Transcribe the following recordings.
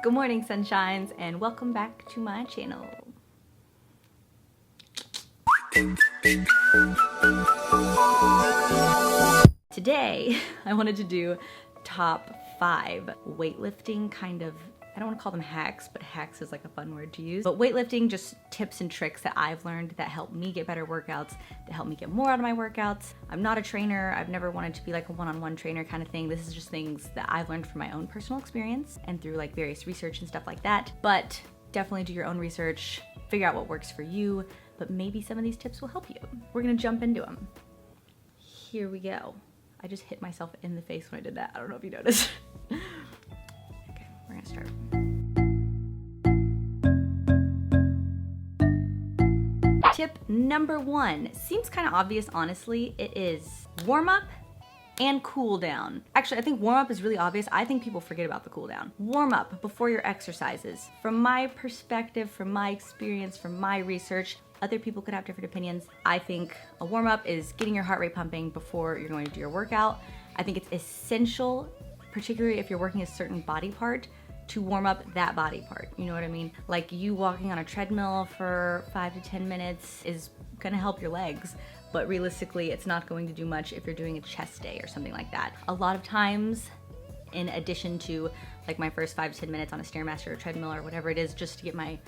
Good morning, sunshines, and welcome back to my channel. Today, I wanted to do top 5 weightlifting kind of, I don't want to call them hacks, but hacks is like a fun word to use. But weightlifting, just tips and tricks that I've learned that help me get better workouts, that help me get more out of my workouts. I'm not a trainer. I've never wanted to be like a one-on-one trainer kind of thing. This is just things that I've learned from my own personal experience and through like various research and stuff like that. But definitely do your own research, figure out what works for you, but maybe some of these tips will help you. We're gonna jump into them. Here we go. I just hit myself in the face when I did that. I don't know if you noticed. Okay, we're gonna start. Tip number 1, seems kind of obvious, honestly. It is warm up and cool down. Actually, I think warm up is really obvious. I think people forget about the cool down. Warm up before your exercises. From my perspective, from my experience, from my research, other people could have different opinions. I think a warm up is getting your heart rate pumping before you're going to do your workout. I think it's essential, particularly if you're working a certain body part, to warm up that body part. You know what I mean? Like you walking on a treadmill for 5 to 10 minutes is gonna help your legs, but realistically, it's not going to do much if you're doing a chest day or something like that. A lot of times, in addition to like my first 5 to 10 minutes on a Stairmaster or treadmill or whatever it is, just to get my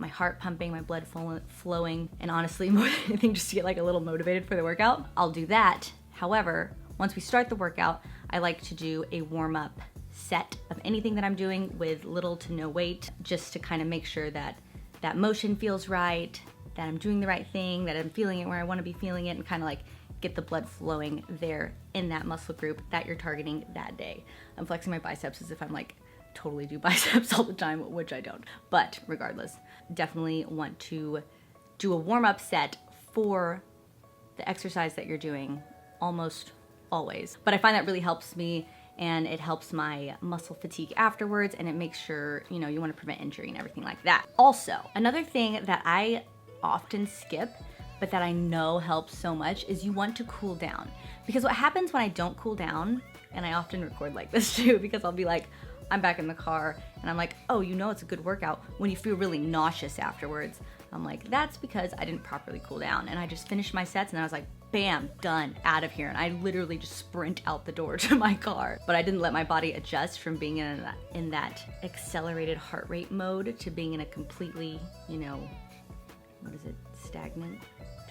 heart pumping, my blood flowing, and honestly, more than anything, just to get like a little motivated for the workout, I'll do that. However, once we start the workout, I like to do a warm-up set of anything that I'm doing with little to no weight, just to kind of make sure that that motion feels right, that I'm doing the right thing, that I'm feeling it where I want to be feeling it, and kind of like get the blood flowing there in that muscle group that you're targeting that day. I'm flexing my biceps as if I'm like totally do biceps all the time, which I don't. But regardless, definitely want to do a warm-up set for the exercise that you're doing almost always. But I find that really helps me, and it helps my muscle fatigue afterwards, and it makes sure, you know, you want to prevent injury and everything like that. Also, another thing that I often skip, but that I know helps so much, is you want to cool down. Because what happens when I don't cool down, and I often record like this too, because I'll be like, I'm back in the car and I'm like, oh, you know it's a good workout when you feel really nauseous afterwards. I'm like, that's because I didn't properly cool down. And I just finished my sets and I was like, bam, done, out of here. And I literally just sprint out the door to my car. But I didn't let my body adjust from being in that accelerated heart rate mode to being in a completely, you know, what is it, stagnant,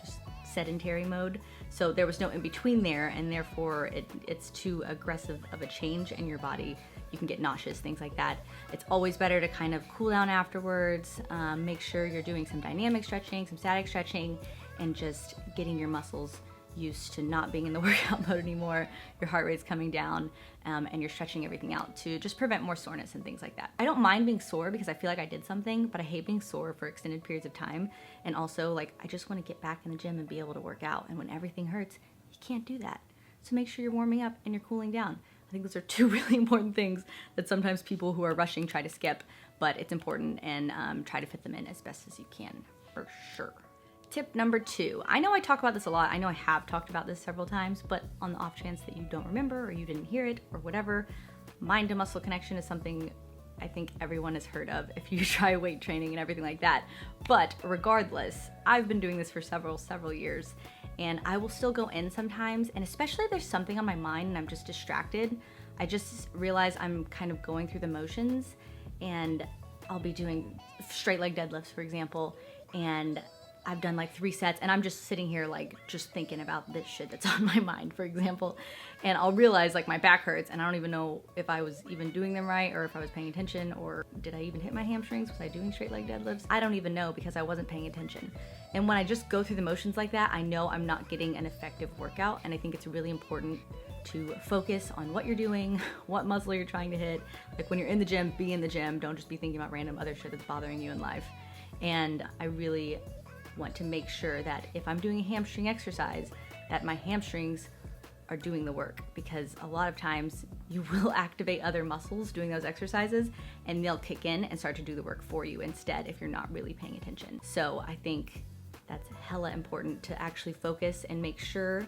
just sedentary mode. So there was no in between there, and therefore it's too aggressive of a change in your body. You can get nauseous, things like that. It's always better to kind of cool down afterwards, make sure you're doing some dynamic stretching, some static stretching, and just getting your muscles used to not being in the workout mode anymore. Your heart rate's coming down, and you're stretching everything out to just prevent more soreness and things like that. I don't mind being sore because I feel like I did something, but I hate being sore for extended periods of time. And also, like, I just want to get back in the gym and be able to work out. And when everything hurts, you can't do that. So make sure you're warming up and you're cooling down. I think those are 2 really important things that sometimes people who are rushing try to skip, but it's important, and try to fit them in as best as you can, for sure. Tip number 2. I know I talk about this a lot. I know I have talked about this several times, but on the off chance that you don't remember or you didn't hear it or whatever, mind to muscle connection is something I think everyone has heard of if you try weight training and everything like that. But regardless, I've been doing this for several years, and I will still go in sometimes, and especially if there's something on my mind and I'm just distracted, I just realize I'm kind of going through the motions, and I'll be doing straight leg deadlifts, for example, and I've done like 3 sets, and I'm just sitting here like just thinking about this shit that's on my mind, for example, and I'll realize like my back hurts, and I don't even know if I was even doing them right, or if I was paying attention, or did I even hit my hamstrings? Was I doing straight leg deadlifts? I don't even know, because I wasn't paying attention. And when I just go through the motions like that, I know I'm not getting an effective workout, and I think it's really important to focus on what you're doing, what muscle you're trying to hit. Like when you're in the gym, be in the gym. Don't just be thinking about random other shit that's bothering you in life. And I really want to make sure that if I'm doing a hamstring exercise, that my hamstrings are doing the work, because a lot of times you will activate other muscles doing those exercises, and they'll kick in and start to do the work for you instead if you're not really paying attention. So I think that's hella important to actually focus and make sure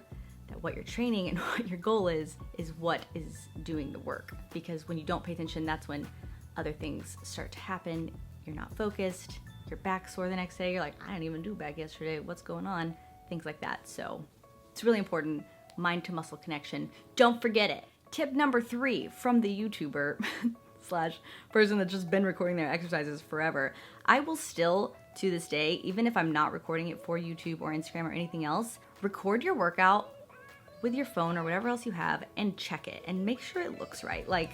that what you're training and what your goal is what is doing the work. Because when you don't pay attention, that's when other things start to happen. You're not focused, your back's sore the next day, you're like, I didn't even do back yesterday, what's going on? Things like that. So it's really important, mind to muscle connection. Don't forget it. Tip number 3 from the YouTuber slash person that's just been recording their exercises forever. I will still, to this day, even if I'm not recording it for YouTube or Instagram or anything else, record your workout with your phone or whatever else you have and check it and make sure it looks right. Like,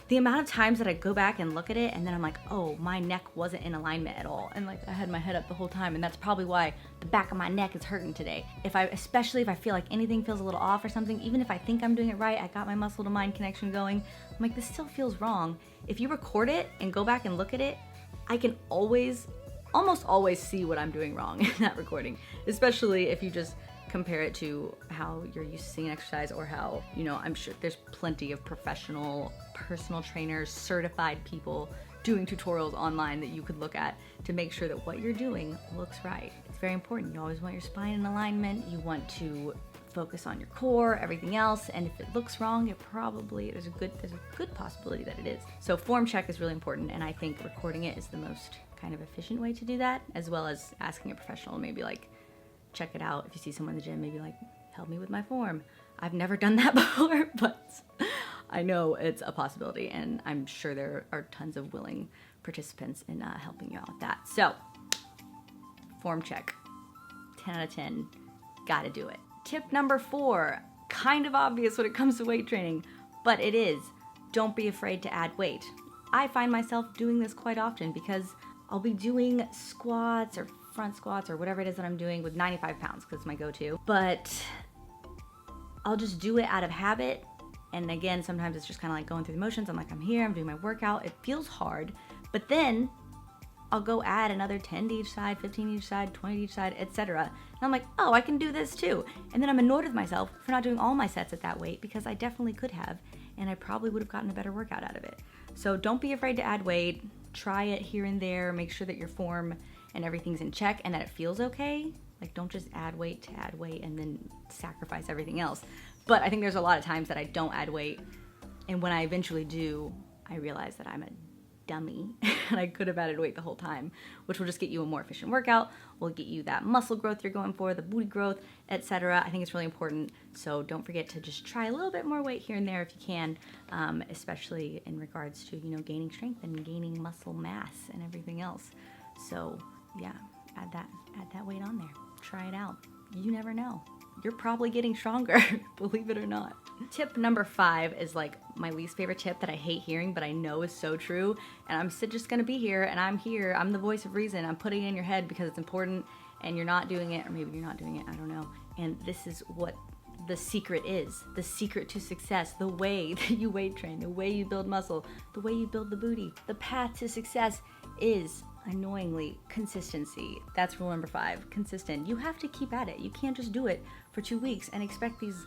the amount of times that I go back and look at it and then I'm like, oh, my neck wasn't in alignment at all. And like I had my head up the whole time, and that's probably why the back of my neck is hurting today. Especially if I feel like anything feels a little off or something, even if I think I'm doing it right, I got my muscle to mind connection going, I'm like, this still feels wrong. If you record it and go back and look at it, I can almost always see what I'm doing wrong in that recording, especially if you just compare it to how you're used to seeing exercise, or how, you know, I'm sure there's plenty of professional personal trainers, certified people doing tutorials online that you could look at to make sure that what you're doing looks right. It's very important. You always want your spine in alignment. You want to focus on your core, everything else, and if it looks wrong, there's a good possibility that it is. So form check is really important, and I think recording it is the most kind of efficient way to do that, as well as asking a professional, maybe like check it out. If you see someone in the gym, maybe like, help me with my form. I've never done that before, but I know it's a possibility, and I'm sure there are tons of willing participants in helping you out with that. So, form check, 10 out of 10, gotta do it. Tip number 4, kind of obvious when it comes to weight training, but it is, don't be afraid to add weight. I find myself doing this quite often because I'll be doing squats or front squats or whatever it is that I'm doing with 95 pounds because it's my go-to, but I'll just do it out of habit. And again, sometimes it's just kind of like going through the motions. I'm like, I'm here, I'm doing my workout. It feels hard, but then I'll go add another 10 to each side, 15 to each side, 20 to each side, etc. And I'm like, oh, I can do this too. And then I'm annoyed with myself for not doing all my sets at that weight, because I definitely could have, and I probably would have gotten a better workout out of it. So don't be afraid to add weight. Try it here and there. Make sure that your form and everything's in check and that it feels okay. Like, don't just add weight to add weight and then sacrifice everything else. But I think there's a lot of times that I don't add weight, and when I eventually do, I realize that I'm a dummy and I could have added weight the whole time, which will just get you a more efficient workout, will get you that muscle growth you're going for, the booty growth, etc. I think it's really important. So don't forget to just try a little bit more weight here and there if you can, especially in regards to, you know, gaining strength and gaining muscle mass and everything else. So yeah, add that weight on there. Try it out. You never know. You're probably getting stronger, believe it or not. Tip number 5 is like my least favorite tip that I hate hearing, but I know is so true. And I'm just gonna be here, and I'm here. I'm the voice of reason. I'm putting it in your head because it's important, and you're not doing it, or maybe you're not doing it, I don't know. And this is what the secret is. The secret to success, the way that you weight train, the way you build muscle, the way you build the booty. The path to success is, annoyingly, consistency. That's rule number 5, consistent. You have to keep at it. You can't just do it for 2 weeks and expect these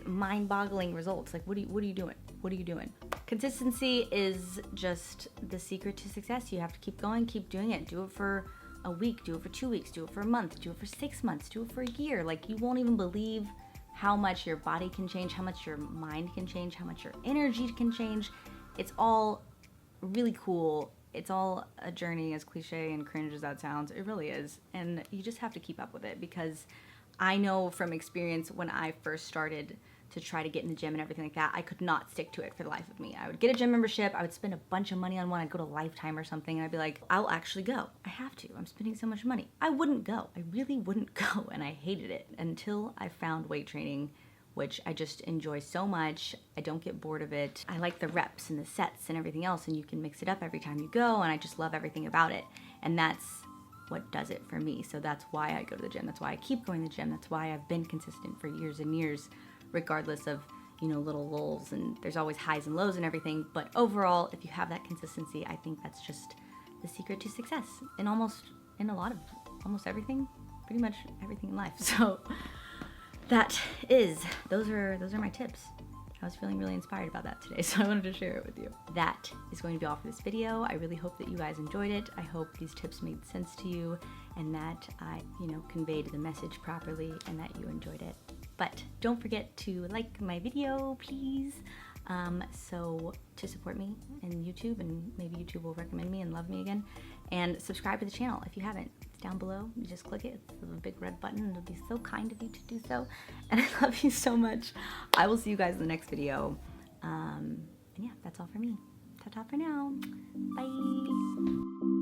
mind-boggling results. Like, what are you doing? What are you doing? Consistency is just the secret to success. You have to keep going, keep doing it. Do it for a week, do it for 2 weeks, do it for a month, do it for 6 months, do it for a year. Like, you won't even believe how much your body can change, how much your mind can change, how much your energy can change. It's all really cool. It's all a journey, as cliche and cringe as that sounds. It really is. And you just have to keep up with it, because I know from experience, when I first started to try to get in the gym and everything like that, I could not stick to it for the life of me. I would get a gym membership, I would spend a bunch of money on one, I'd go to Lifetime or something, and I'd be like, I'll actually go. I have to. I'm spending so much money. I wouldn't go. I really wouldn't go, and I hated it until I found weight training, which I just enjoy so much. I don't get bored of it. I like the reps and the sets and everything else, and you can mix it up every time you go, and I just love everything about it. And that's what does it for me. So that's why I go to the gym. That's why I keep going to the gym. That's why I've been consistent for years and years, regardless of, you know, little lulls, and there's always highs and lows and everything. But overall, if you have that consistency, I think that's just the secret to success in almost everything, pretty much everything in life. So those are my tips. I was feeling really inspired about that today, so I wanted to share it with you. That is going to be all for this video. I really hope that you guys enjoyed it. I hope these tips made sense to you, and that I, conveyed the message properly, and that you enjoyed it. But don't forget to like my video, please. So to support me in YouTube, and maybe YouTube will recommend me and love me again, and subscribe to the channel if you haven't. It's down below. You just click it. It's a big red button. It'll be so kind of you to do so. And I love you so much. I will see you guys in the next video. And yeah, that's all for me. Ta-ta for now. Bye.